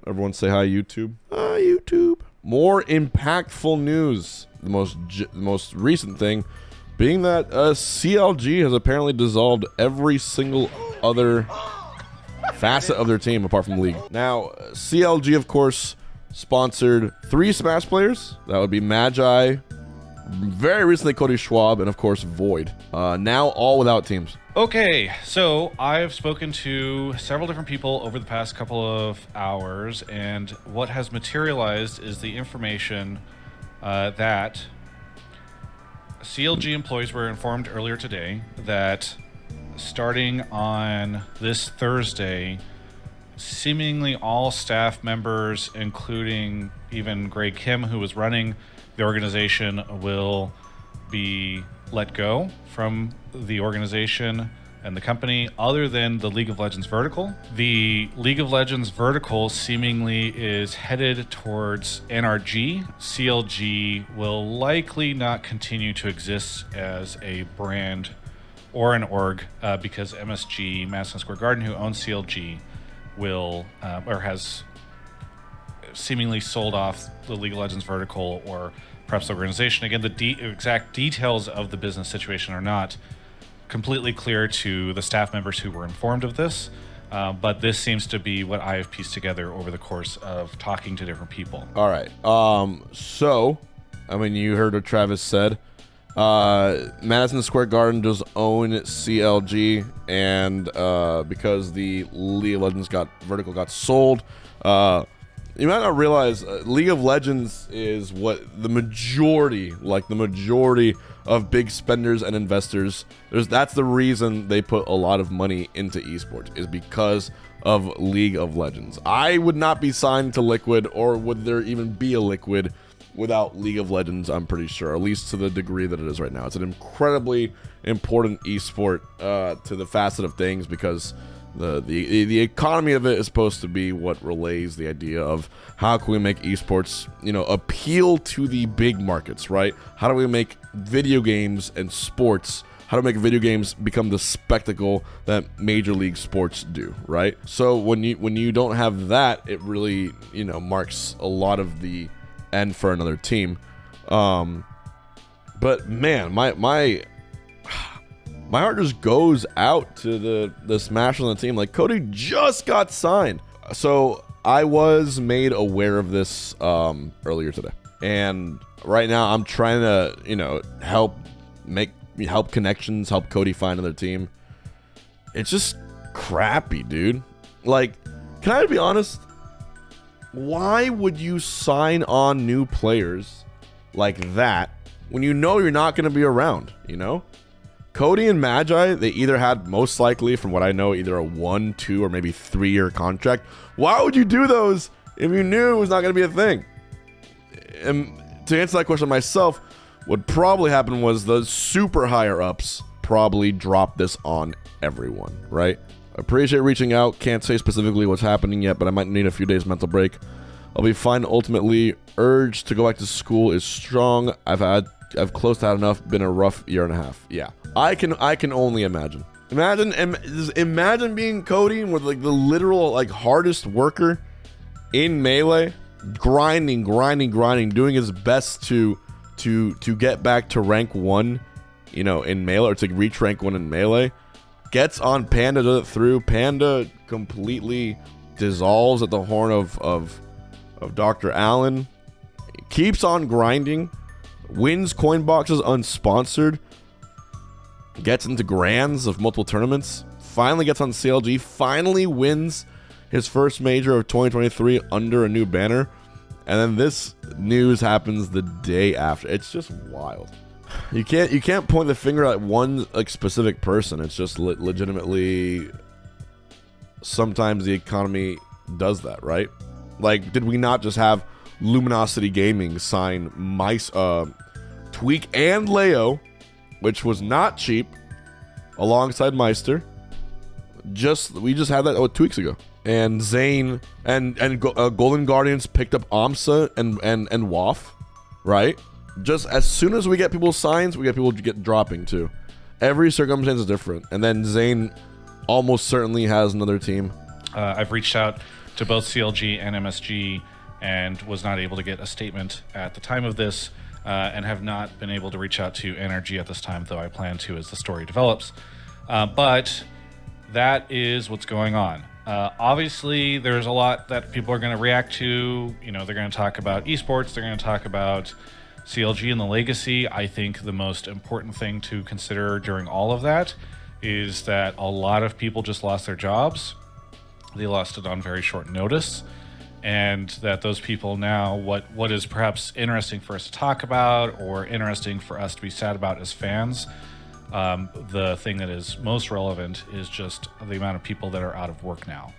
Everyone say hi, YouTube. Hi, YouTube. More impactful news. The most recent thing being that CLG has apparently dissolved every single other facet of their team apart from League. Now, CLG, of course, sponsored 3 Smash players. That would be Magi, very recently Cody Schwab, and of course Void. Now all without teams. Okay, so I've spoken to several different people over the past couple of hours, and what has materialized is the information that CLG employees were informed earlier today that starting on this Thursday, seemingly all staff members, including even Greg Kim, who was running the organization, will be let go from the organization and the company, other than the League of Legends vertical. The League of Legends vertical seemingly is headed towards NRG. CLG will likely not continue to exist as a brand or an org because MSG, Madison Square Garden, who owns CLG, will or has seemingly sold off the League of Legends vertical, or perhaps the organization. Again, the exact details of the business situation are not completely clear to the staff members who were informed of this, but this seems to be what I have pieced together over the course of talking to different people. All right. So, I mean, you heard what Travis said. Madison Square Garden does own CLG, and because the League of Legends vertical got sold, you might not realize League of Legends is what the majority of big spenders and investors, that's the reason they put a lot of money into esports, is because of League of Legends. I would not be signed to Liquid, or would there even be a Liquid without League of Legends, I'm pretty sure, at least to the degree that it is right now. It's an incredibly important esport to the facet of things, because the economy of it is supposed to be what relays the idea of how can we make esports, appeal to the big markets, right? How do we make video games and sports, how to make video games become the spectacle that major league sports do, right? So when you don't have that, it really, marks a lot of the end for another team. But man, my heart just goes out to the Smash on the team. Like, Cody just got signed. So I was made aware of this earlier today. And right now I'm trying to, help connections, help Cody find another team. It's just crappy, dude. Like, can I be honest? Why would you sign on new players like that when you know you're not going to be around, Cody and Magi, they either had, most likely, from what I know, either a 1, 2, or maybe 3-year contract. Why would you do those if you knew it was not going to be a thing? And to answer that question myself, what probably happened was the super higher ups probably dropped this on everyone, right? Appreciate reaching out. Can't say specifically what's happening yet, but I might need a few days mental break. I'll be fine ultimately. Urge to go back to school is strong. I've close to had enough. Been a rough year and a half. Yeah, I can only imagine. Imagine being Cody, with like the literal hardest worker in Melee, grinding, doing his best to get back to rank 1, in Melee, or to reach rank 1 in Melee. Gets on Panda, does it through. Panda completely dissolves at the horn of Dr. Allen. Keeps on grinding. Wins coin boxes unsponsored. Gets into grands of multiple tournaments. Finally gets on CLG. Finally wins his first major of 2023 under a new banner. And then this news happens the day after. It's just wild. You can't point the finger at one specific person. It's just legitimately, sometimes the economy does that, right? Like, did we not just have Luminosity Gaming sign Tweak and Leo, which was not cheap, alongside Meister? We just had that 2 weeks ago. And Zane and Golden Guardians picked up Amsa and WAF, right? Just as soon as we get people's signs, we get people dropping too. Every circumstance is different. And then Zane almost certainly has another team. I've reached out to both CLG and MSG, and was not able to get a statement at the time of this, and have not been able to reach out to NRG at this time, though I plan to as the story develops. But that is what's going on. Obviously, there's a lot that people are going to react to. You know, they're going to talk about esports, they're going to talk about CLG and the legacy. I think the most important thing to consider during all of that is that a lot of people just lost their jobs. They lost it on very short notice. And that those people now, what is perhaps interesting for us to talk about or interesting for us to be sad about as fans, the thing that is most relevant is just the amount of people that are out of work now.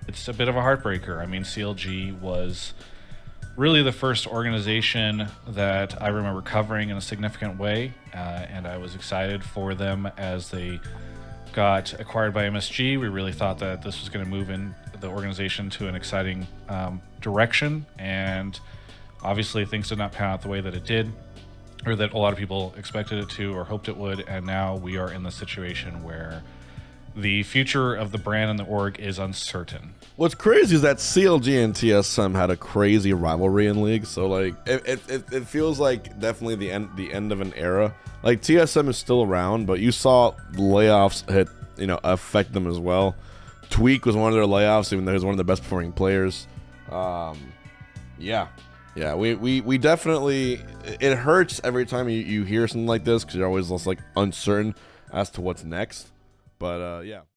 It's a bit of a heartbreaker. I mean, CLG was really the first organization that I remember covering in a significant way, and I was excited for them as they got acquired by MSG. We really thought that this was going to move in the organization to an exciting direction, and obviously things did not pan out the way that it did, or that a lot of people expected it to or hoped it would, and now we are in the situation where the future of the brand and the org is uncertain. What's crazy is that CLG and TSM had a crazy rivalry in League, so like it feels like definitely the end of an era. Like TSM is still around, but you saw layoffs affect them as well. Tweak was one of their layoffs, even though he was one of the best performing players. We definitely, it hurts every time you hear something like this because you're always just like uncertain as to what's next. But yeah.